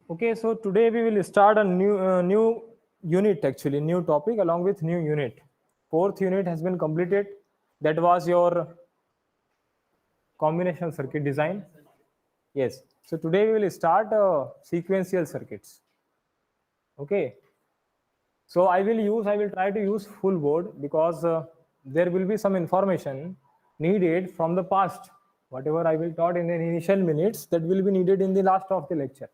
Okay, so today we will start a new unit, actually new topic along with new unit. Fourth unit has been completed. That was your combination circuit design. Yes. So today we will start sequential circuits. Okay. So I will try to use full board because there will be some information needed from the past. Whatever I will taught in the initial minutes, that will be needed in the last of the lecture.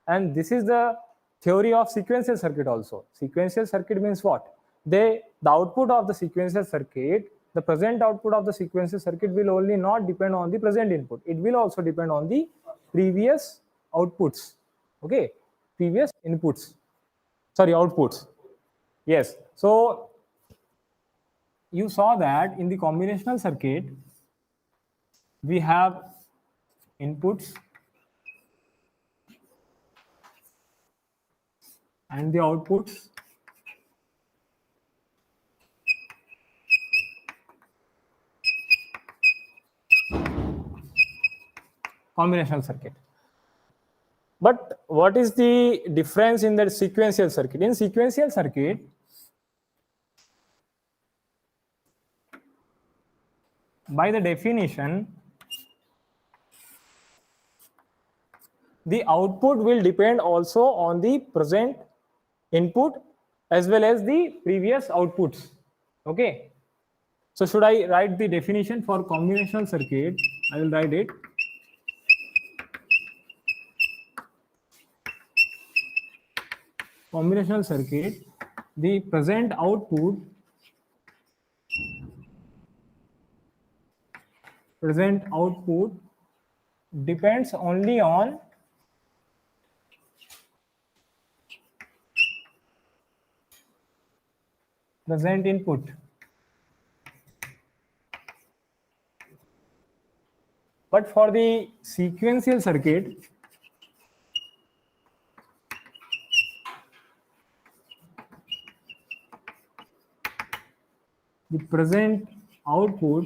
And this is the theory of sequential circuit also. Sequential circuit means what? The output of the sequential circuit, the present output of the sequential circuit will only not depend on the present input. It will also depend on the previous outputs. Okay, previous inputs. Sorry, outputs. Yes. So you saw that in the combinational circuit, we have inputs and the outputs. Combinational circuit. But what is the difference in the sequential circuit? In sequential circuit, by the definition, the output will depend also on the present input as well as the previous outputs. Okay. So should I write the definition for combinational circuit? I will write it. Combinational circuit, the present output depends only on present input. But for the sequential circuit, the present output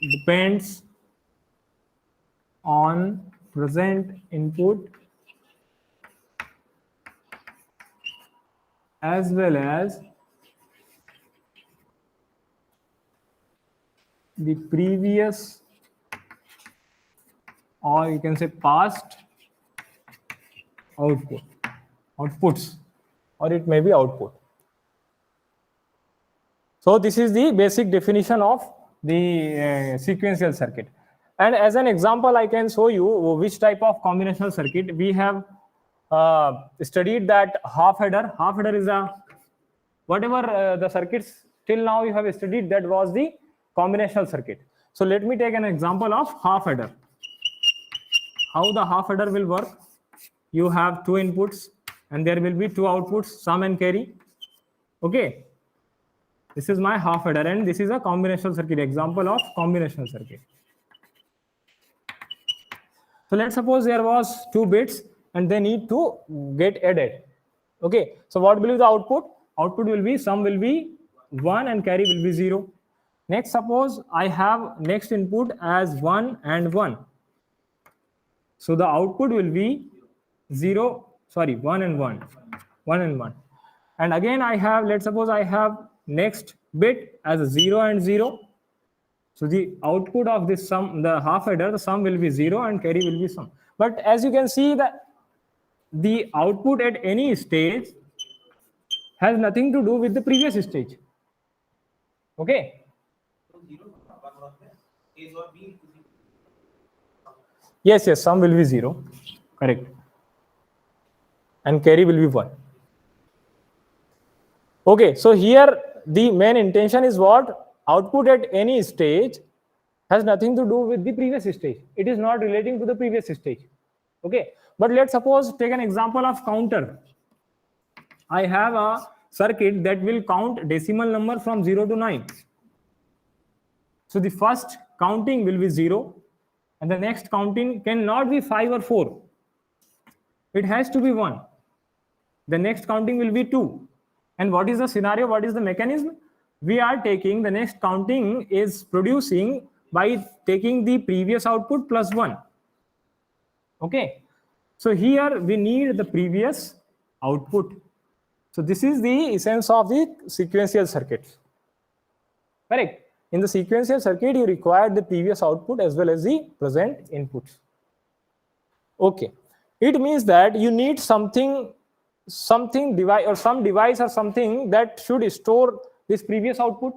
depends on present input as well as the previous, or you can say past outputs, or it may be output. So this is the basic definition of the sequential circuit. And as an example, I can show you which type of combinational circuit we have studied. That half header is a whatever the circuits till now you have studied, that was the combinational circuit. So let me take an example of half header. How the half header will work? You have two inputs and there will be two outputs, sum and carry. Okay. This is my half header and this is a combinational circuit, example of combinational circuit. So let's suppose there was 2 bits and they need to get added. Okay. So what will be the output? Output will be, sum will be 1 and carry will be 0. Next, suppose I have next input as 1 and 1. So the output will be 1 and 1. And again I have, let's suppose I have next bit as 0 and 0. So the output of this sum, the half header, the sum will be 0 and carry will be sum. But as you can see, that the output at any stage has nothing to do with the previous stage. Okay. Yes, sum will be 0. Correct. And carry will be 1. Okay, so here the main intention is what? Output at any stage has nothing to do with the previous stage. It is not relating to the previous stage. Okay, but let's suppose take an example of counter. I have a circuit that will count decimal number from 0 to 9. So the first counting will be 0 and the next counting cannot be 5 or 4. It has to be 1. The next counting will be 2. And what is the scenario? What is the mechanism? We are taking the next counting is producing by taking the previous output plus 1. Okay, so here we need the previous output. So this is the essence of the sequential circuits. Correct. In the sequential circuit, you require the previous output as well as the present inputs. Okay, it means that you need something device or some device or something that should store this previous output.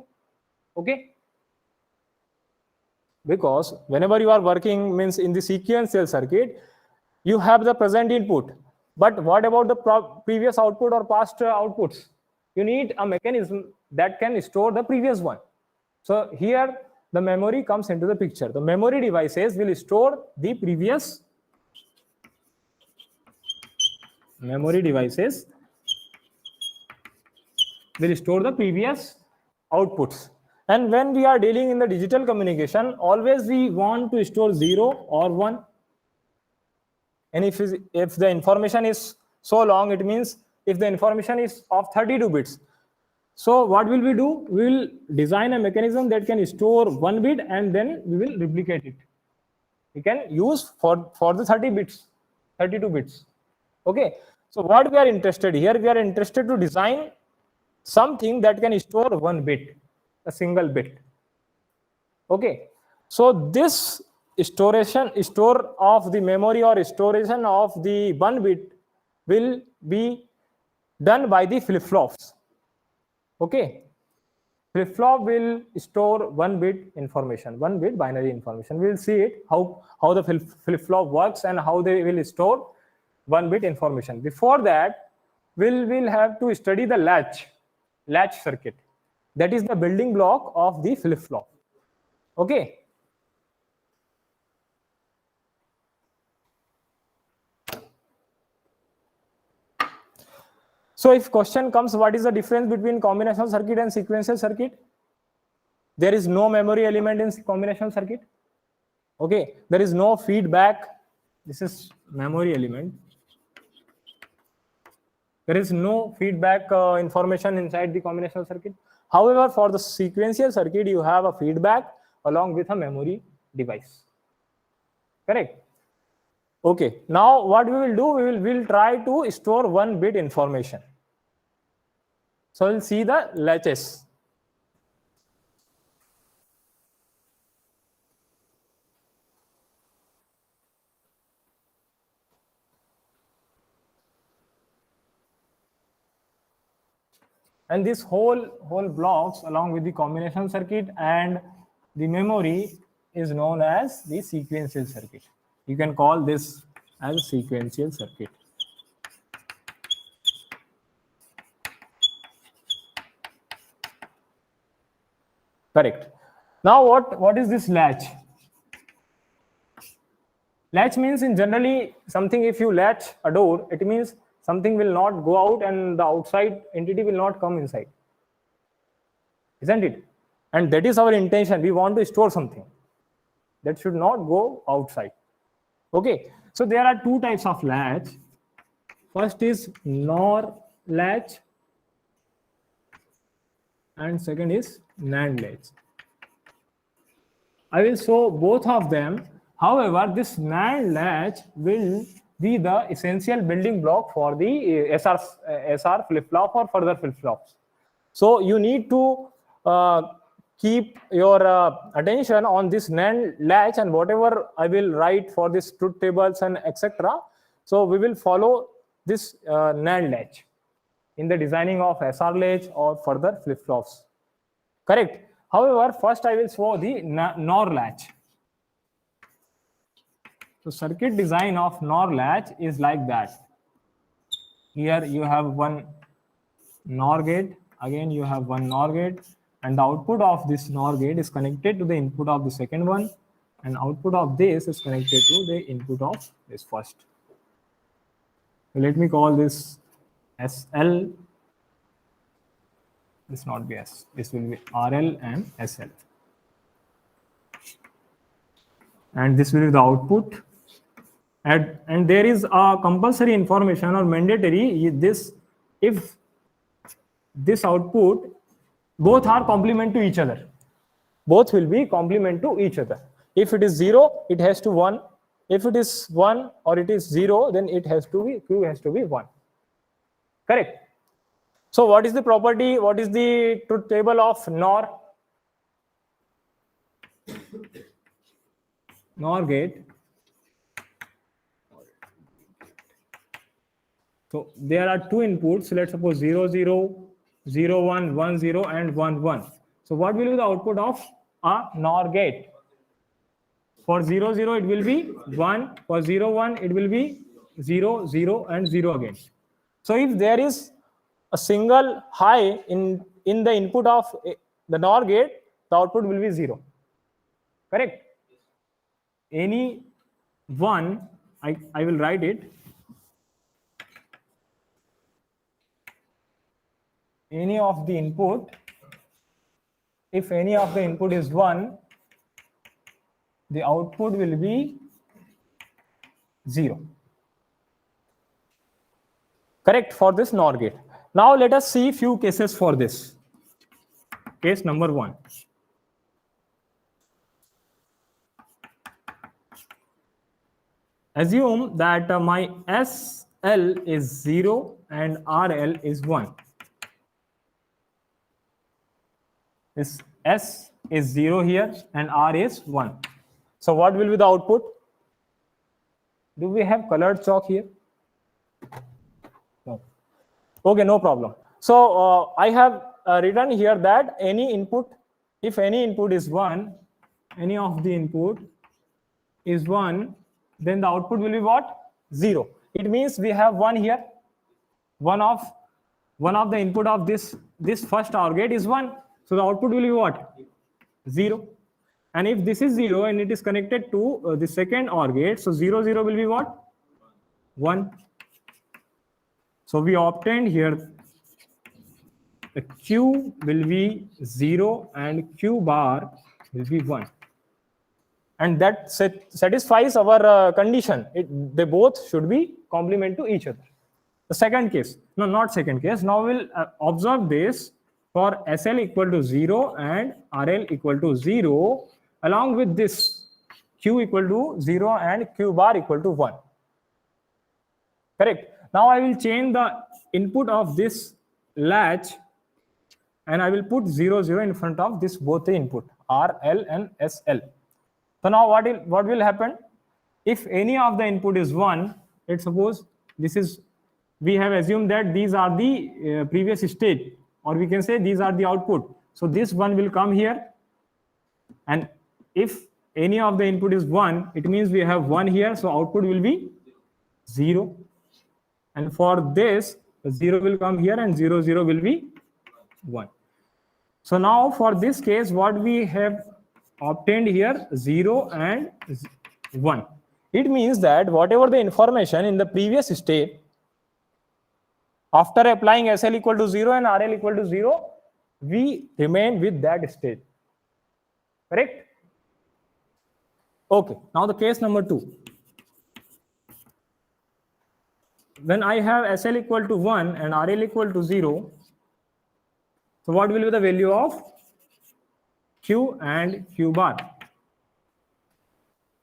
Okay, because whenever you are working, means in the sequential circuit, you have the present input, but what about the previous output or past outputs? You need a mechanism that can store the previous one. So here the memory comes into the picture. The memory devices will store the previous outputs. And when we are dealing in the digital communication, always we want to store 0 or 1. And if the information is so long, it means if the information is of 32 bits, so what will we do? We will design a mechanism that can store 1 bit and then we will replicate it. We can use for the 32 bits. Okay, so what we are interested here, we are interested to design something that can store 1 bit, a single bit. Okay, so this store of the memory or storation of the 1 bit will be done by the flip-flops. Okay, flip-flop will store 1 bit information, 1 bit binary information. We will see it how the flip-flop works and how they will store 1 bit information. Before that, we'll have to study the latch circuit. That is the building block of the flip-flop. Okay. So if question comes, what is the difference between combinational circuit and sequential circuit? There is no memory element in combinational circuit. Okay, there is no feedback. This is memory element. There is no feedback information inside the combinational circuit. However, for the sequential circuit, you have a feedback along with a memory device. Correct? Okay, now what we will do, we'll try to store 1 bit information. So we'll see the latches. And this whole blocks along with the combination circuit and the memory is known as the sequential circuit. You can call this as a sequential circuit. Correct. Now what is this latch? Latch means in generally something, if you latch a door, it means something will not go out and the outside entity will not come inside. Isn't it? And that is our intention. We want to store something that should not go outside. Okay. So there are 2 types of latch. First is NOR latch and second is NAND latch. I will show both of them. However, this NAND latch will be the essential building block for the SR flip-flop or further flip-flops. So you need to keep your attention on this NAND latch, and whatever I will write for this truth tables and etc. So we will follow this NAND latch in the designing of SR latch or further flip-flops. Correct. However, first I will show the NOR latch. So circuit design of NOR latch is like that. Here you have one NOR gate, again you have one NOR gate, and the output of this NOR gate is connected to the input of the second one, and output of this is connected to the input of this first. So let me call this SL. This not be S. This will be RL and SL. And this will be the output. And there is a compulsory information or mandatory this, if this output both are complement to each other. both will be complement to each other. If it is 0, it has to 1. If it is 1 or it is 0, then it has to be, Q has to be 1. Correct? So what is the property? What is the truth table of NOR? NOR gate. So there are two inputs. Let's suppose 0, 0, 0, 1, 1, 0, and 1, 1. So what will be the output of a NOR gate? For 0, 0, it will be 1. For 0, 1, it will be 0, 0, and 0 again. So if there is a single high in the input of the NOR gate, the output will be 0. Correct? Any one, I will write it. Any of the input, if any of the input is 1, the output will be 0. Correct, for this NOR gate. Now let us see few cases for this. Case number 1. Assume that my SL is 0 and RL is 1. This S is 0 here and R is 1. So what will be the output? Do we have colored chalk here? No. Okay, no problem. So I have written here that any input, if any input is 1, any of the input is 1, then the output will be what? 0. It means we have 1 here. One of the input of this first OR gate is 1. So the output will be what? 0. And if this is 0 and it is connected to the second OR gate, so 0, 0 will be what? 1. So we obtained here the Q will be 0 and Q bar will be 1. And that satisfies our condition. They both should be complement to each other. The second case, no, not second case. Now we'll observe this for SL equal to 0 and RL equal to 0, along with this Q equal to 0 and Q bar equal to 1. Correct. Now I will change the input of this latch and I will put 0, 0 in front of this both the input RL and SL. So now what will happen? If any of the input is 1, let's suppose this is, we have assumed that these are the previous state, or we can say these are the output. So this one will come here, and if any of the input is 1, it means we have 1 here, so output will be 0. And for this, 0 will come here and 0, 0 will be 1. So now for this case, what we have obtained here, 0 and 1. It means that whatever the information in the previous state, after applying SL equal to 0 and RL equal to 0, we remain with that state. Correct? Okay, now the case number 2. When I have SL equal to 1 and RL equal to 0, so what will be the value of Q and Q bar?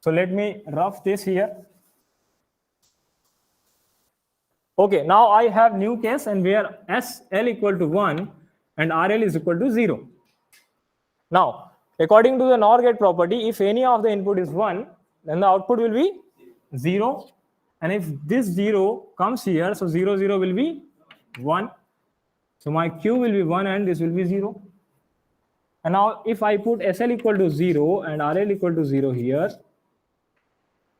So let me rough this here. Okay, now I have new case and where SL equal to 1 and RL is equal to 0. Now, according to the NOR gate property, if any of the input is 1, then the output will be 0. And if this 0 comes here, so 0, 0 will be 1. So my Q will be 1 and this will be 0. And now if I put SL equal to 0 and RL equal to 0 here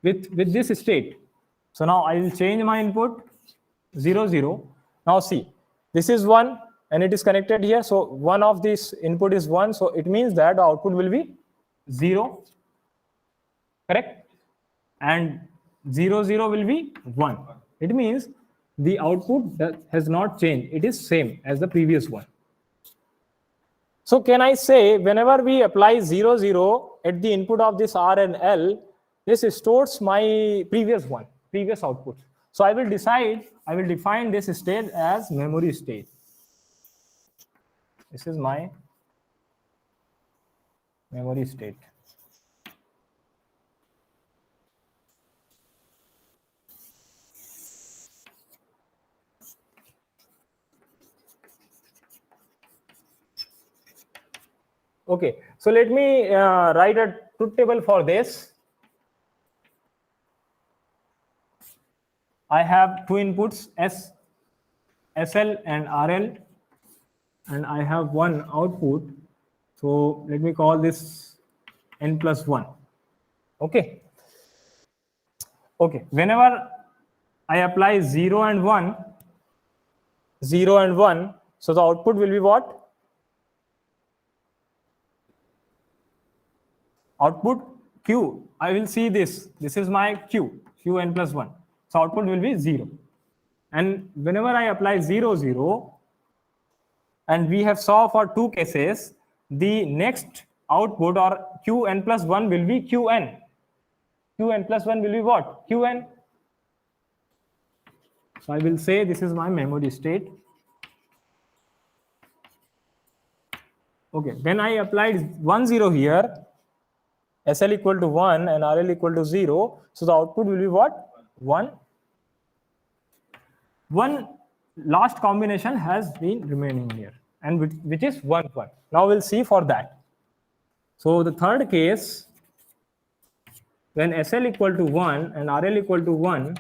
with this state. So now I will change my input 0, 0. Now see, this is 1 and it is connected here. So one of this input is 1. So it means that the output will be 0. Correct? And 0, 0 will be 1. It means the output that has not changed. It is same as the previous one. So can I say whenever we apply 0, 0 at the input of this R and L, this stores my previous output. So I will define this state as memory state. This is my memory state. Okay, so let me write a truth table for this. I have two inputs SL and RL, and I have one output. So let me call this n plus 1. Okay. Okay. Whenever I apply 0 and 1, 0 and 1, so the output will be what? Output Q. I will see this. This is my Q, Qn plus 1. So output will be 0. And whenever I apply 0, 0, and we have saw for two cases, the next output or Qn plus 1 will be Qn. Qn plus 1 will be what? Qn. So I will say this is my memory state. Okay, when I applied 1, 0 here, SL equal to 1 and RL equal to 0, so the output will be what? 1. One last combination has been remaining here, and which is 1, 1. Now we'll see for that. So the third case, when SL equal to 1 and RL equal to 1,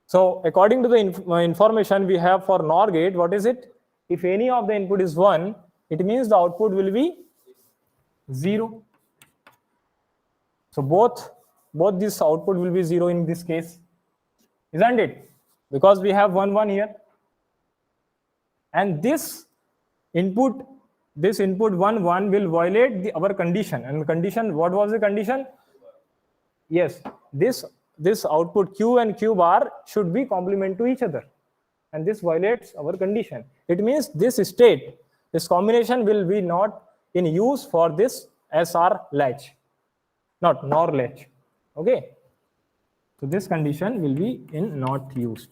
so according to the information we have for NOR gate, what is it? If any of the input is 1, it means the output will be 0. So both this output will be 0 in this case, isn't it? Because we have 1, 1 here. And this input 1, 1 will violate our condition. And condition, what was the condition? Yes, this output Q and Q bar should be complement to each other. And this violates our condition. It means this state, this combination will be not in use for this SR latch, not NOR latch. Okay. So this condition will be not used.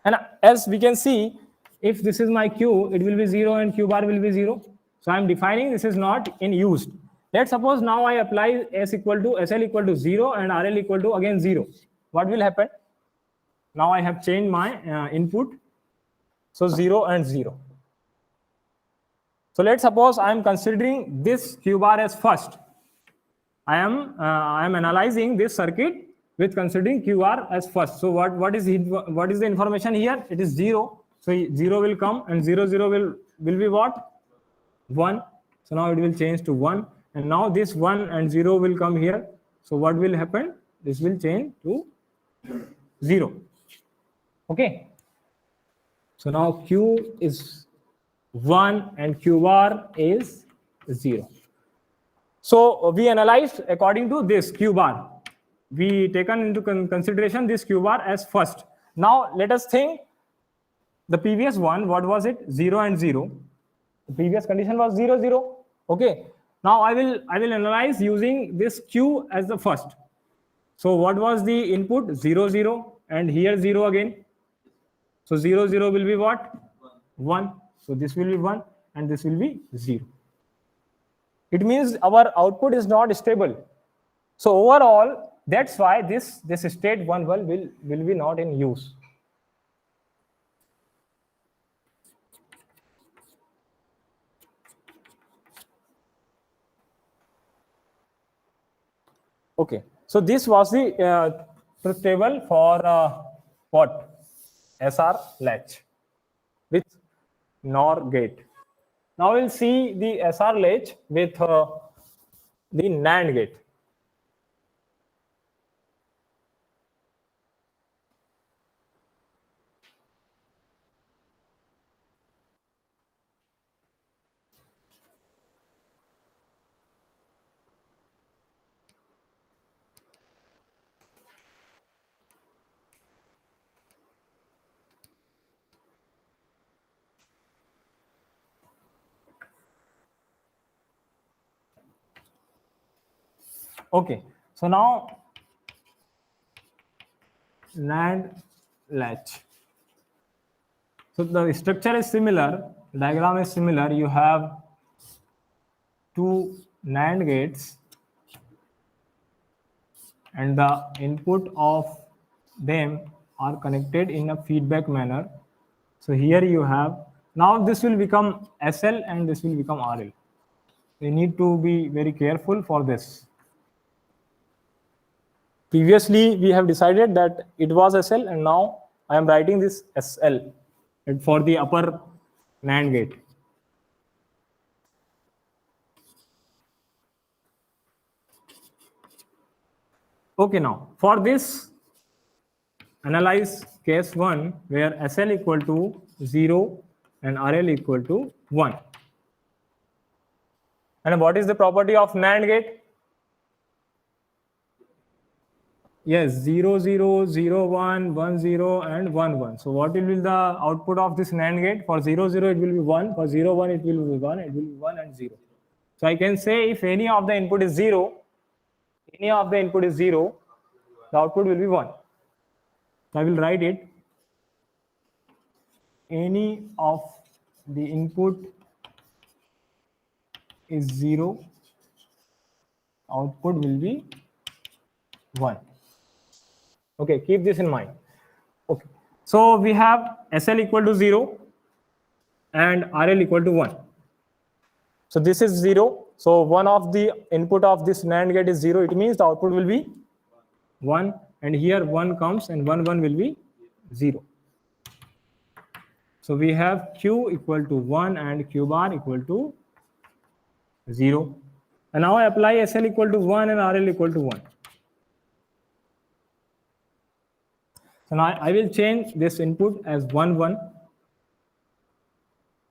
And as we can see, if this is my Q, it will be 0 and Q bar will be 0. So I am defining this is not in use. Let's suppose now I apply SL equal to 0 and RL equal to again 0. What will happen? Now I have changed my input. So 0 and 0. So let's suppose I am considering this Q bar as first. I am analyzing this circuit with considering QR as first. So what is the information here? It is 0. So 0 will come and 0, 0 will be what? 1. So now it will change to 1. And now this 1 and 0 will come here. So what will happen? This will change to 0. Okay. So now Q is 1 and Q bar is 0. So we analyzed according to this Q bar. We taken into consideration this Q bar as first. Now let us think the previous one, what was it? 0 and 0. The previous condition was 0, 0. Okay. Now I will analyze using this Q as the first. So what was the input? 0, 0, and here 0 again. So 0, 0 will be what? 1. So this will be 1 and this will be 0. It means our output is not stable. So overall, that's why this state 1, 1 will be not in use. Okay, so this was the truth table for what? SR latch with NOR gate. Now we'll see the SR latch with the NAND gate. Okay, so now NAND latch. So the structure is similar, diagram is similar. You have two NAND gates and the input of them are connected in a feedback manner. So here you have, now this will become SL and this will become RL. You need to be very careful for this. Previously we have decided that it was SL and now I am writing this SL for the upper NAND gate. Okay, now for this, analyze case 1 where SL equal to 0 and RL equal to 1. And what is the property of NAND gate? Yes, 0, 0, 0, 1, 1, 0 and 1, 1. So what will be the output of this NAND gate? For 0, 0 it will be 1, for 0, 1 it will be 1, it will be 1 and 0. So I can say if any of the input is 0, the output will be 1. So I will write it, any of the input is 0, output will be 1. Okay, keep this in mind. Okay, so we have SL equal to 0 and RL equal to 1. So this is 0. So one of the input of this NAND gate is 0. It means the output will be 1. And here 1 comes and 1 will be 0. So we have Q equal to 1 and Q bar equal to 0. And now I apply SL equal to 1 and RL equal to 1. So now I will change this input as 1, 1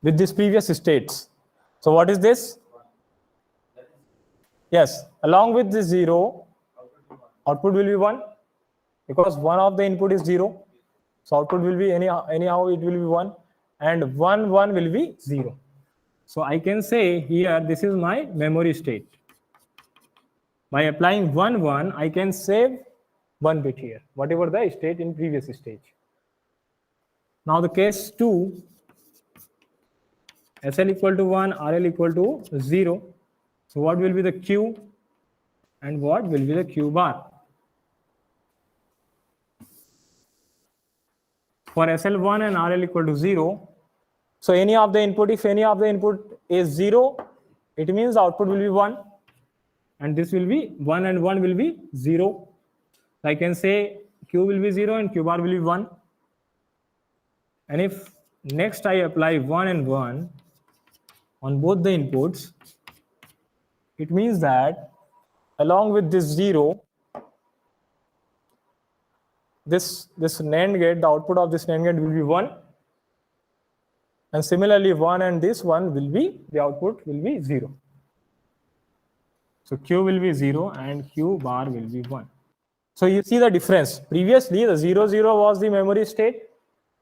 with this previous states. So what is this? Yes, along with this 0, output will be 1 because one of the input is 0. So output will be anyhow it will be 1 and 1 will be 0. So I can say here this is my memory state. By applying 1, 1, I can save 1 bit here, whatever the state in previous stage. Now the case 2, SL equal to 1, RL equal to 0. So what will be the Q and what will be the Q bar? For SL1 and RL equal to 0, so any of the input, if any of the input is 0, it means the output will be 1. And this will be 1 and 1 will be 0. So I can say Q will be 0 and Q bar will be 1. And if next I apply 1 and 1 on both the inputs, it means that along with this 0, this NAND gate, the output of this NAND gate will be 1. And similarly 1 and this 1 will be, the output will be 0. So Q will be 0 and Q bar will be 1. So you see the difference. Previously the 0, 0 was the memory state.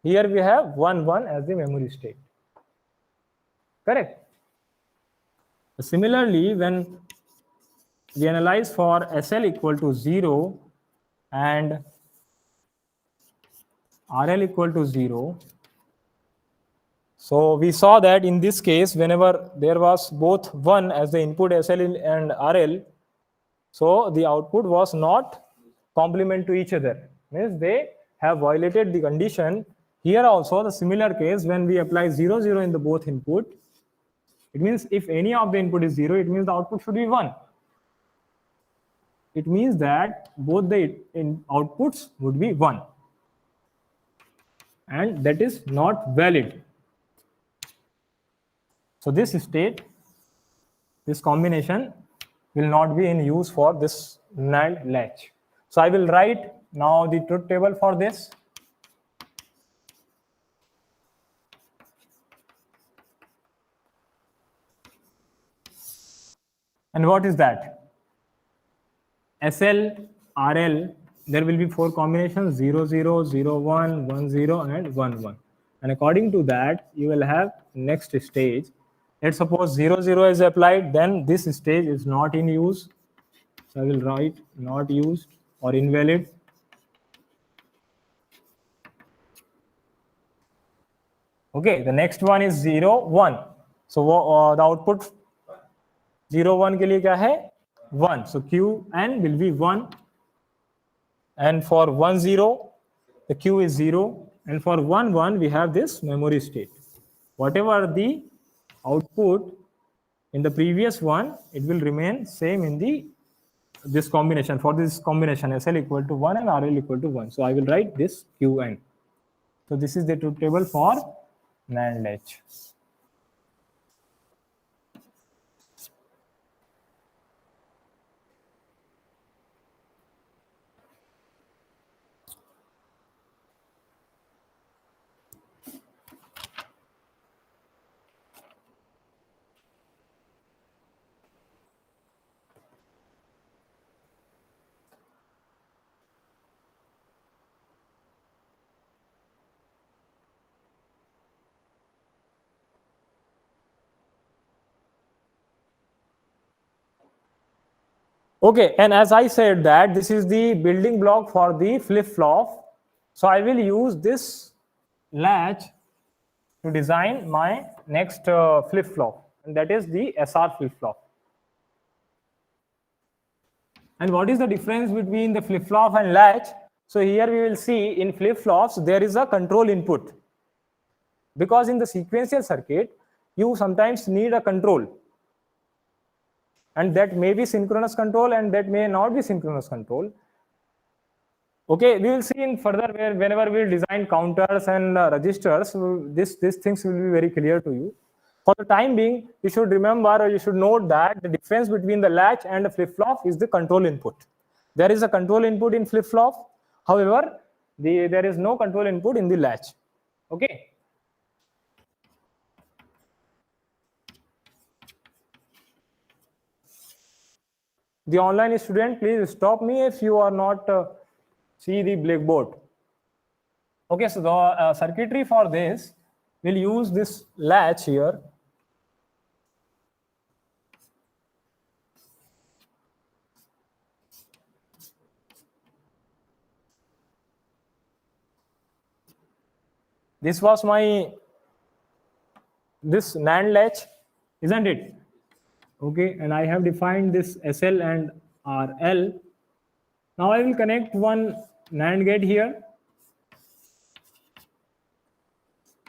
Here we have 1, 1 as the memory state. Correct? Similarly, when we analyze for SL equal to 0 and RL equal to 0, so we saw that in this case, whenever there was both 1 as the input SL and RL, so the output was not complement to each other. Means they have violated the condition. Here also the similar case, when we apply 0, 0 in the both input, it means if any of the input is 0, it means the output should be 1. It means that both the outputs would be 1. And that is not valid. So this state, this combination will not be in use for this NAND latch. So I will write now the truth table for this. And what is that? SL, RL, there will be 4 combinations, 0, 0, 0, 1, 1, 0 and 1, 1. And according to that, you will have next stage. Let's suppose 0, 0 is applied, then this stage is not in use. So I will write not used or invalid. Okay, the next one is 0, 1. So the output 0 1 के लिए क्या है 1, so Qn will be 1, and for 1 0 the Q is 0, and for 1 1 we have this memory state. Whatever the output in the previous one, it will remain same in the this combination. For this combination SL equal to 1 and RL equal to 1, so I will write this Qn. So this is the truth table for NAND latch. Okay, and as I said that this is the building block for the flip-flop, so I will use this latch to design my next flip-flop, and that is the SR flip-flop. And what is the difference between the flip-flop and latch? So here we will see in flip-flops there is a control input, because in the sequential circuit you sometimes need a control, and that may be synchronous control and that may not be synchronous control. Okay, we will see in further whenever we will design counters and registers, these things will be very clear to you. For the time being, you should remember, or you should note that the difference between the latch and the flip-flop is the control input. There is a control input in flip-flop, however, there is no control input in the latch. Okay. The online student, please stop me if you are not see the blackboard. Okay, so the circuitry for this will use this latch here. This was this NAND latch, isn't it? Okay, and I have defined this SL and RL. Now I will connect one NAND gate here,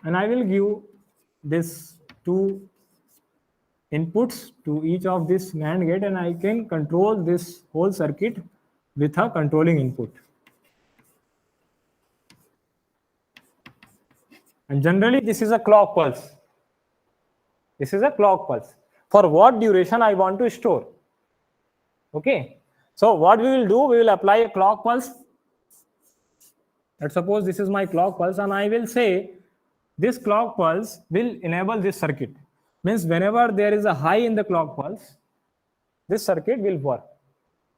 and I will give this two inputs to each of this NAND gate, and I can control this whole circuit with a controlling input. And generally this is a clock pulse. This is a clock pulse. For what duration I want to store. Okay. So what we will do, we will apply a clock pulse. Let's suppose this is my clock pulse, and I will say this clock pulse will enable this circuit. Means whenever there is a high in the clock pulse, this circuit will work.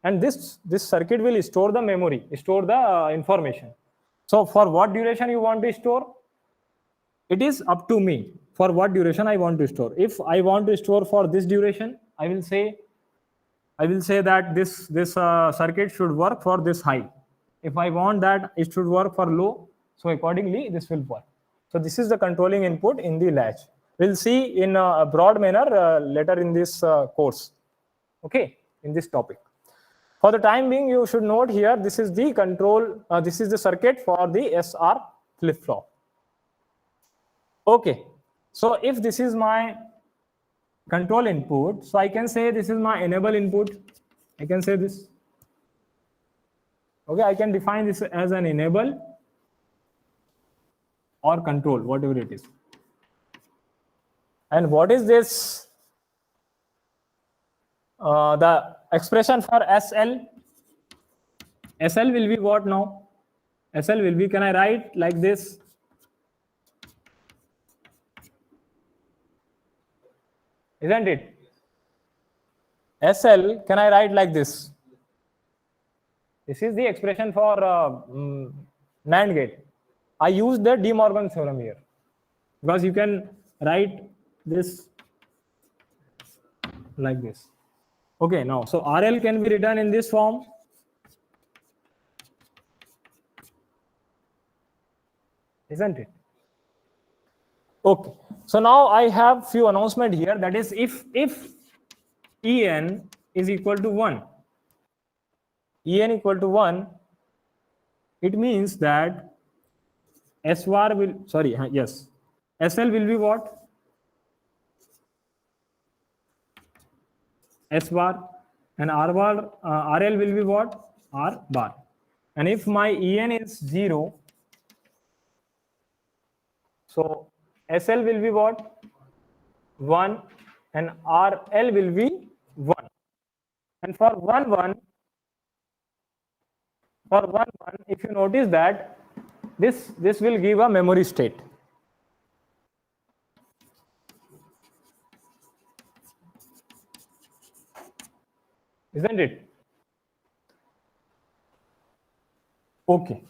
And this circuit will store the memory, store the information. So for what duration you want to store? It is up to me for what duration I want to store. If I want to store for this duration, I will say that this circuit should work for this high. If I want that it should work for low, so accordingly this will work. So this is the controlling input in the latch. We'll see in a broad manner later in this course. Okay, in this topic. For the time being, you should note here, this is the control, this is the circuit for the SR flip-flop. Okay, so if this is my control input, so I can say this is my enable input. I can say this. Okay, I can define this as an enable or control, whatever it is. And what is this? The expression for SL. SL will be what now? SL will be, can I write like this? Isn't it? SL, can I write like this? This is the expression for NAND gate. I use the De Morgan theorem here, because you can write this like this. Okay, now, so RL can be written in this form. Isn't it? Okay, so now I have few announcement here. That is, if En is equal to 1. En equal to 1, it means that SR will, sorry, yes, SL will be what? S bar, and R bar, RL will be what? R bar. And if my En is 0, so SL will be what? 1, and RL will be 1. And for 1 1, if you notice that this will give a memory state. Isn't it? Okay.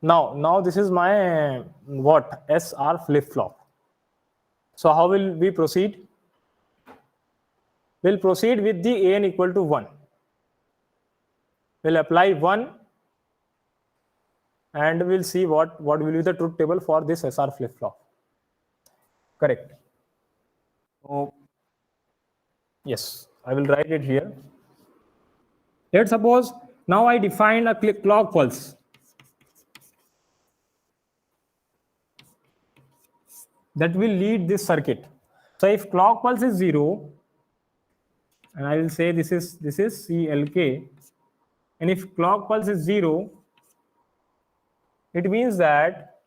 Now this is my what? SR flip-flop. So how will we proceed? We'll proceed with the An equal to 1. We'll apply 1 and we'll see what will be the truth table for this SR flip-flop. Correct. So yes, I will write it here. Let's suppose now I define a clock pulse. That will lead this circuit. So if clock pulse is 0, and I will say this is CLK, and if clock pulse is 0, it means that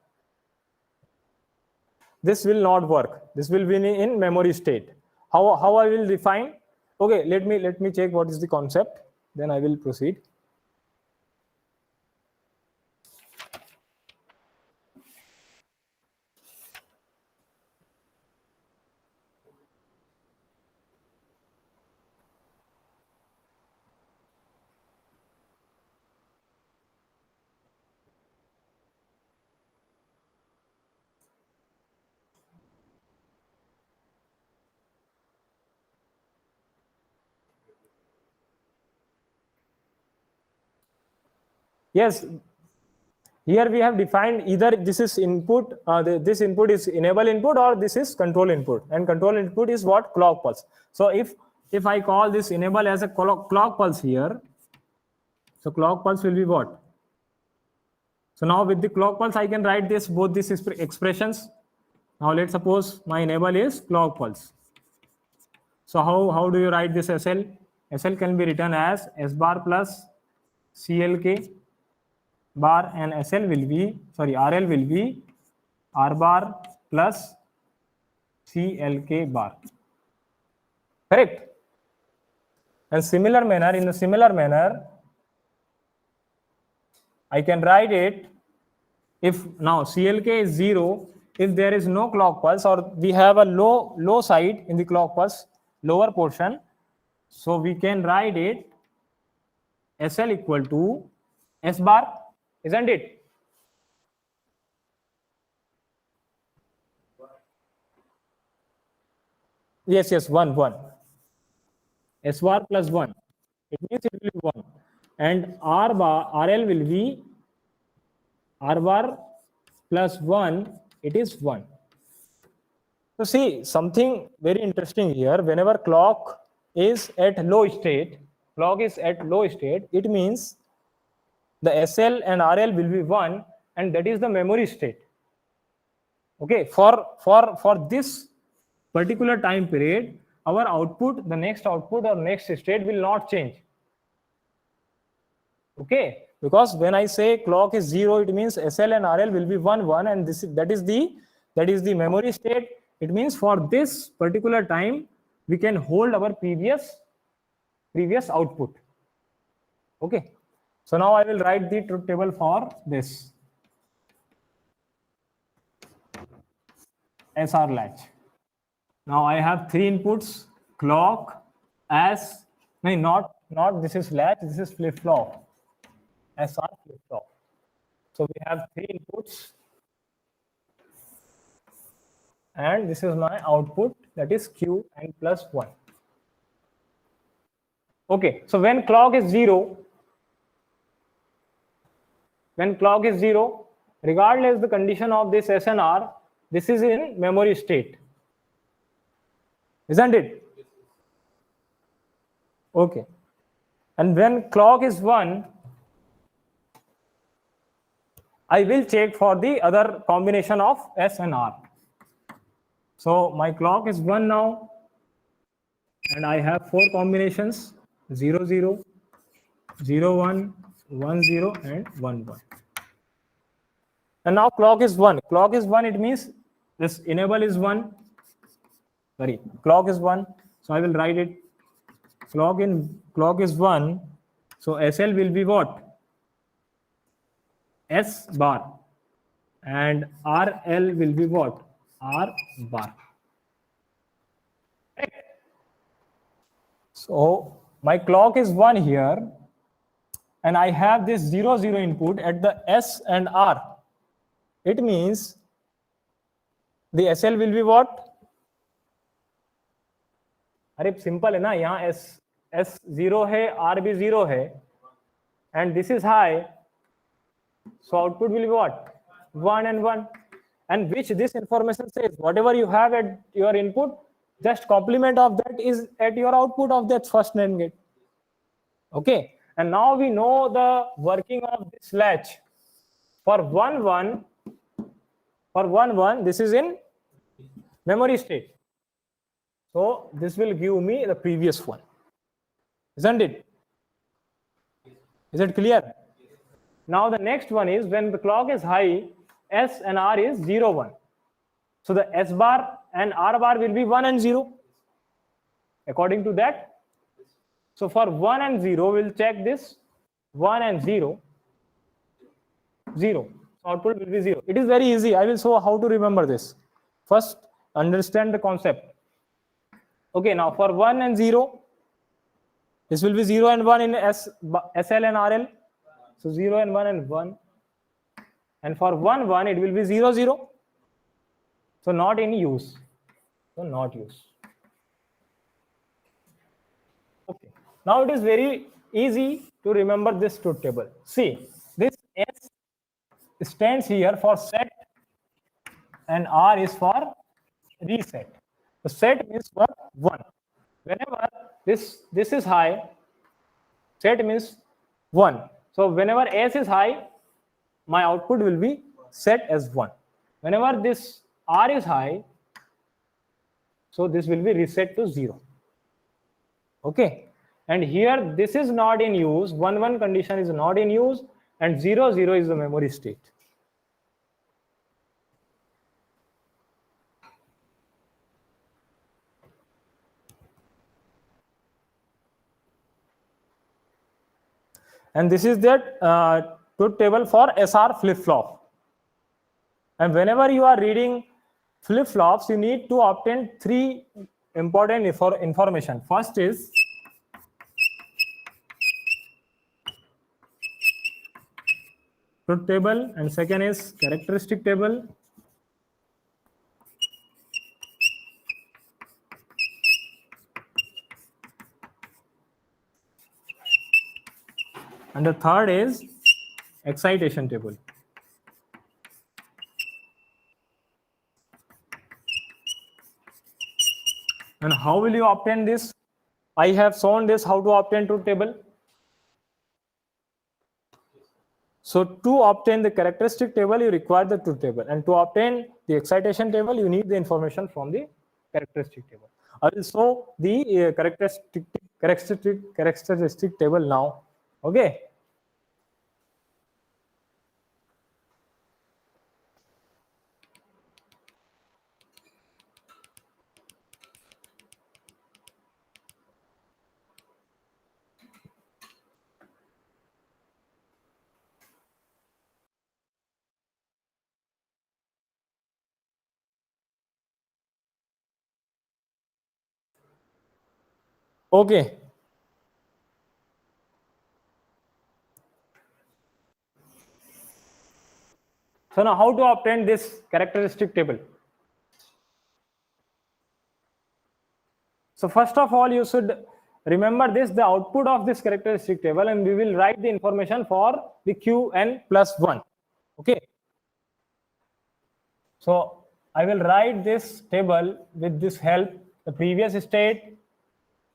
this will not work. This will be in memory state. How I will define? Okay, let me check what is the concept. Then I will proceed. Yes, here we have defined either this is input, this input is enable input, or this is control input, and control input is what? Clock pulse. So if I call this enable as a clock pulse here, so clock pulse will be what? So now with the clock pulse I can write this both these expressions. Now let's suppose my enable is clock pulse. So how do you write this SL? SL can be written as S bar plus CLK bar, and SL will be, sorry, RL will be R bar plus CLK bar. Correct? And similar manner, in a similar manner, I can write it if now CLK is 0, if there is no clock pulse, or we have a low side in the clock pulse, lower portion, so we can write it SL equal to S bar, isn't it? Yes, 1. S bar plus 1. It means it will be 1. And RL will be R bar plus 1, it is 1. So see, something very interesting here. Whenever clock is at low state, it means the SL and RL will be 1, and that is the memory state. Okay, for this particular time period, our output, the next output or next state will not change. Okay, because when I say clock is 0, it means SL and RL will be 1, and that is the memory state. It means for this particular time we can hold our previous output. Okay, so now I will write the truth table for this SR latch. Now I have 3 inputs: clock, not this is latch, this is flip flop, SR flip flop. So we have 3 inputs, and this is my output, that is Q and plus 1. Okay, so when clock is 0, regardless the condition of this SNR, this is in memory state, isn't it? Okay. And when clock is 1, I will check for the other combination of S and R. So my clock is 1 now, and I have 4 combinations: 0, 0, 0, 1, 1, 0, and 1, 1. And now clock is 1. Clock is 1, it means this enable is 1. Sorry, clock is 1. So I will write it. Clock is 1. So SL will be what? S bar. And RL will be what? R bar. Right. So my clock is 1 here, and I have this 0, 0 input at the S and R. It means the SL will be what? अरे simple है ना, यहाँ S 0 है, R भी 0 है, and this is high, so output will be what? 1 and 1. And which this information says, whatever you have at your input, just complement of that is at your output of that first NAND gate. Okay, and now we know the working of this latch. For 1 1, this is in memory state. So this will give me the previous one, isn't it? Is it clear? Now the next one is when the clock is high, S and R is 0, 1. So the S bar and R bar will be 1 and 0. According to that. So for 1 and 0, we'll check this 1 and 0, 0. So output will be 0. It is very easy. I will show how to remember this. First, understand the concept. Okay, now for 1 and 0, this will be 0 and 1 in SL and RL. So 0 and 1 and 1. And for 1, 1, it will be 0, 0. So not in use. So not use. Okay. Now it is very easy to remember this truth table. See, this S stands here for set and R is for reset. The set means what? 1. Whenever this is high, set means 1. So whenever S is high, my output will be set as 1. Whenever this R is high, so this will be reset to 0. Okay. And here this is not in use. 1, 1 condition is not in use, and 0, 0 is the memory state. And this is that truth table for SR flip-flop. And whenever you are reading flip-flops, you need to obtain 3 important information. First is truth table, and second is characteristic table. And the third is excitation table. And how will you obtain this? I have shown this how to obtain truth table. So to obtain the characteristic table, you require the truth table, and to obtain the excitation table, you need the information from the characteristic table. I will show the characteristic table now. Okay. Okay. So now how to obtain this characteristic table? So first of all, you should remember this, the output of this characteristic table, and we will write the information for the Qn plus 1. Okay. So I will write this table with this help, the previous state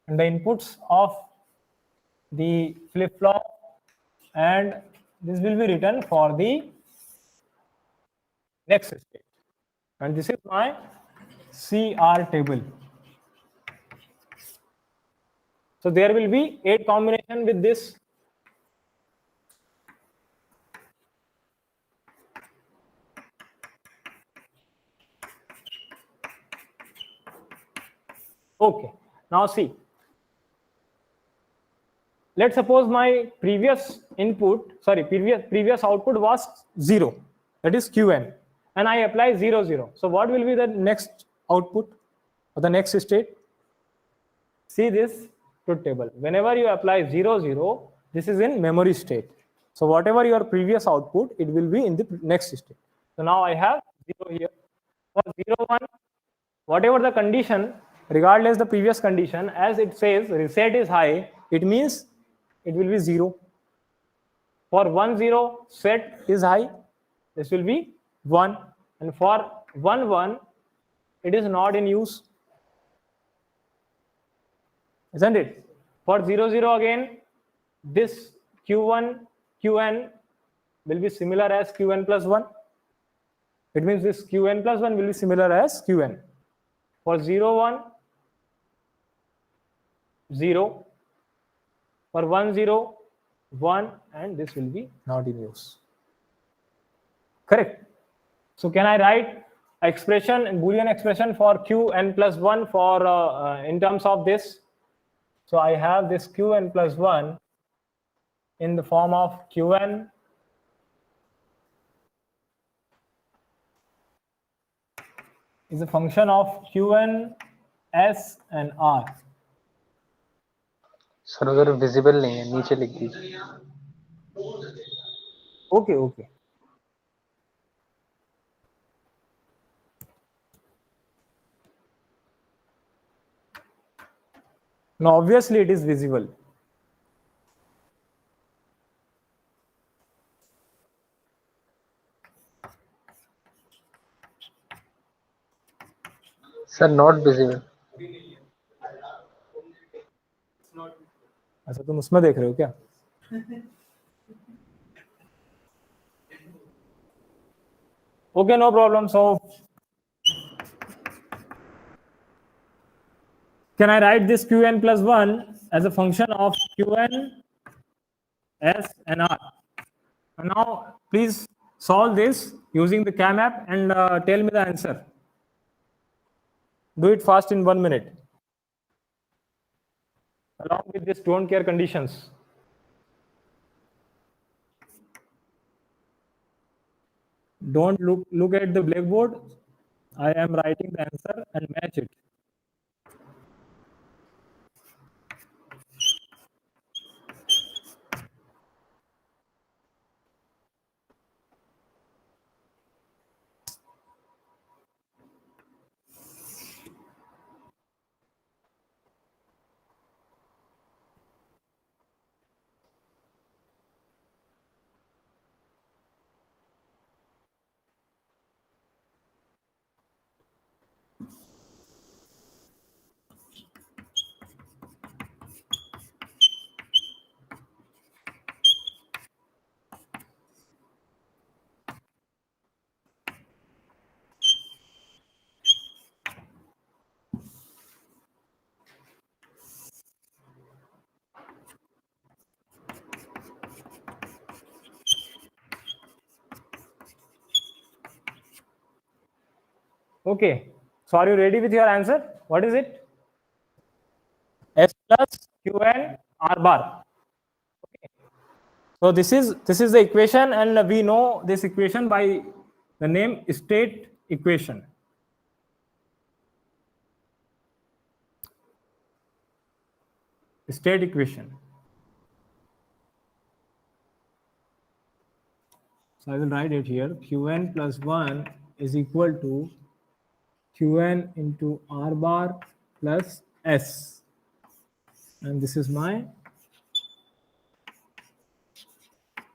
and the inputs of the flip-flop, and this will be written for the next state. And this is my CR table. So there will be 8 combination with this. Okay, now see. Let's suppose my previous output was 0, that is Qn, and I apply 0, 0. So what will be the next output or the next state? See this truth table. Whenever you apply 0, 0, this is in memory state. So whatever your previous output, it will be in the next state. So now I have 0 here. For 0, 1, whatever the condition, regardless the previous condition, as it says reset is high, it means it will be 0. For 1, 0, set is high, this will be 1. And for 1, 1, it is not in use. Isn't it? For 0, 0 again, this Q1, Qn will be similar as Qn plus 1. It means this Qn plus 1 will be similar as Qn. For 0, 1, 0. For 1, 0, 1, and this will be not in use. Correct? So can I write expression, Boolean expression for Qn plus 1 for in terms of this? So I have this Qn plus 1 in the form of Qn is a function of Qn, S and R. Sir अगर visible नहीं है नीचे लिख दीजिए. Okay, okay. Now obviously it is visible. Sir not visible. अच्छा तुम उसमें देख रहे हो क्या? Okay, no problem. So can I write this Qn plus 1 as a function of Qn, S and R? And now please solve this using the CAM app and tell me the answer. Do it fast in 1 minute. Along with this don't care conditions. Don't look at the blackboard. I am writing the answer and match it. Okay, so are you ready with your answer? What is it? S plus Qn R bar. Okay. So this is the equation, and we know this equation by the name state equation. State equation. So I will write it here. Qn plus 1 is equal to Qn into R bar plus S. And this is my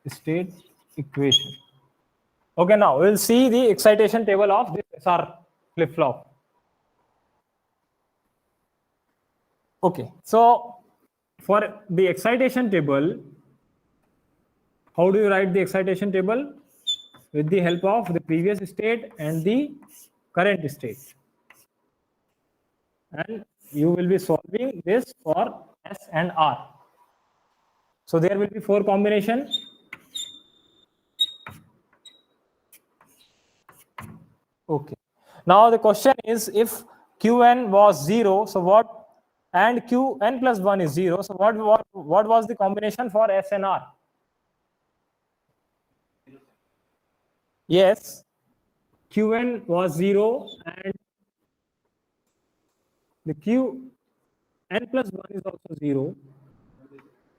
state equation. Okay, now we'll see the excitation table of this SR flip-flop. Okay, so for the excitation table, how do you write the excitation table? With the help of the previous state and the current state. And you will be solving this for S and R. So there will be 4 combinations. Okay. Now the question is, if Qn was 0, so what, and Qn plus 1 is 0, so what was the combination for S and R? Yes, Qn was 0 and the Qn plus 1 is also 0.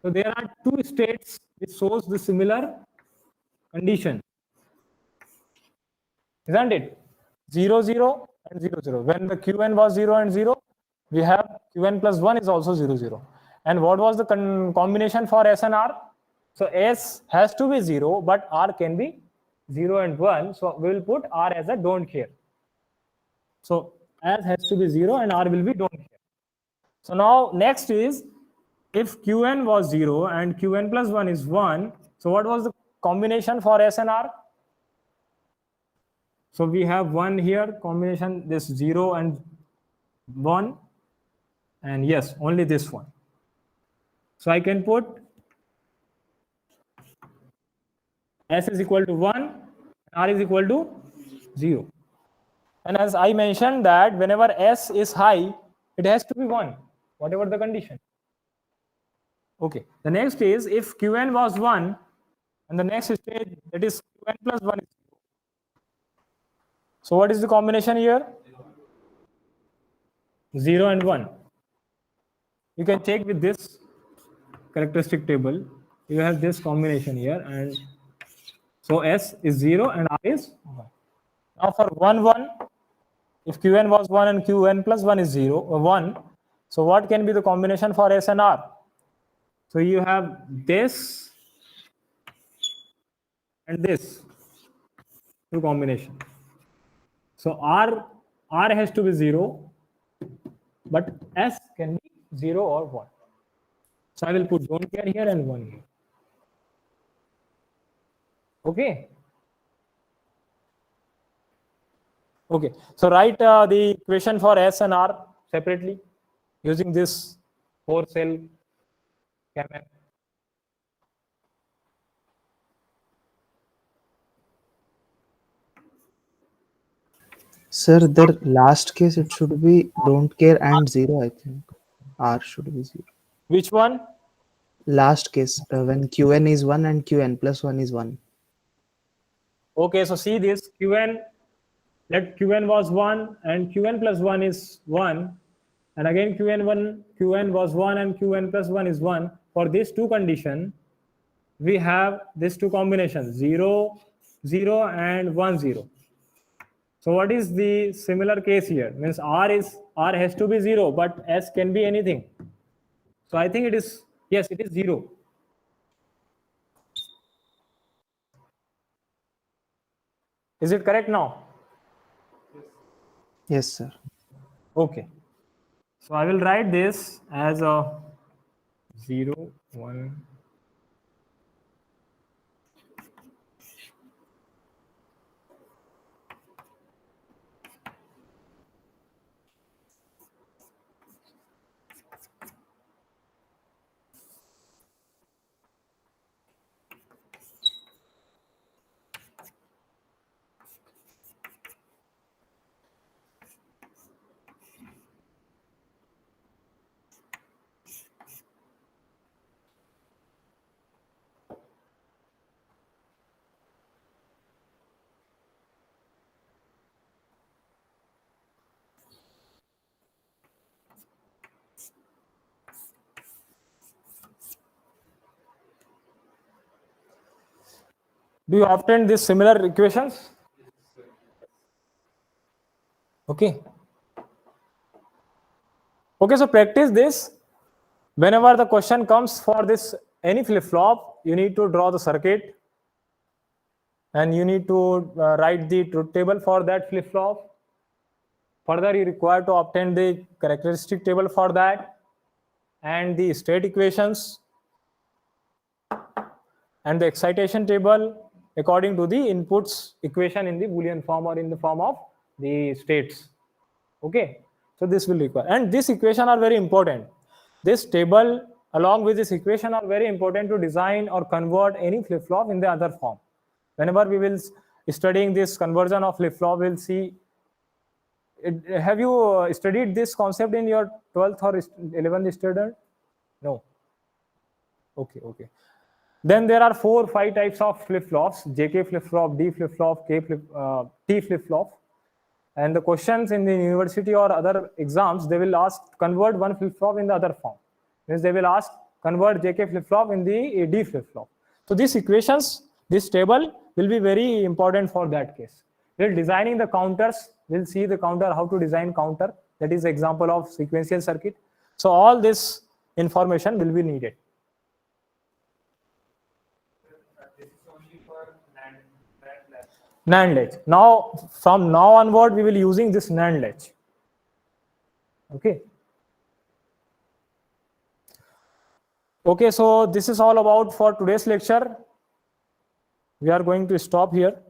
So there are 2 states which shows the similar condition, isn't it? 0, 0 and 0, 0. When the Qn was 0 and 0, we have Qn plus 1 is also 0, 0. And what was the combination for S and R? So S has to be 0, but R can be 0 and 1. So we will put R as a don't care. So S has to be 0 and R will be don't care. So now next is, if Qn was 0 and Qn plus 1 is 1, so what was the combination for S and R? So we have 1 here, combination this 0 and 1, and yes, only this one. So I can put S is equal to 1 and R is equal to 0. And as I mentioned that whenever S is high, it has to be 1, whatever the condition. Okay, the next is, if Qn was 1 and the next state, that is Qn plus 1 is 0. So what is the combination here? 0 and 1. You can check with this characteristic table. You have this combination here, and so S is 0 and R is 1. Now for 1, 1, if Qn was 1 and Qn plus 1 is 0, 1, so what can be the combination for S and R? So you have this and this, 2 combination. So R has to be 0, but S can be 0 or 1. So I will put don't care here and 1 here. Okay. Okay. So write the equation for S and R separately using this 4-cell CAMM. Sir, the last case it should be don't care and 0, I think. R should be 0. Which one? Last case, when Qn is 1 and Qn plus 1 is 1. Okay, so see this Qn, let Qn was 1 and Qn plus 1 is 1. And again Qn was 1 and Qn plus 1 is 1. For these 2 conditions, we have these 2 combinations, 0, 0 and 1, 0. So what is the similar case here? Means R has to be 0, but S can be anything. So I think it is, yes, it is 0. Is it correct now? Yes, sir. Okay. So I will write this as a 0, 1. Do you obtain these similar equations? Okay. Okay, so practice this. Whenever the question comes for this any flip-flop, you need to draw the circuit and you need to write the truth table for that flip-flop. Further, you require to obtain the characteristic table for that and the state equations and the excitation table according to the inputs equation in the Boolean form or in the form of the states. Okay, so this will require, and this equation are very important. This table along with this equation are very important to design or convert any flip-flop in the other form. Whenever we will studying this conversion of flip-flop, we'll see. Have you studied this concept in your 12th or 11th standard? No. Okay. Then there are 4-5 types of flip-flops: JK flip-flop, D flip-flop, T flip-flop. And the questions in the university or other exams, they will ask convert one flip-flop in the other form. Means they will ask convert JK flip-flop in the D flip-flop. So these equations, this table will be very important for that case. While designing the counters, we'll see the counter, how to design counter. That is example of sequential circuit. So all this information will be needed. NAND latch. Now, from now onward, we will using this NAND latch. Okay. Okay, so this is all about for today's lecture. We are going to stop here.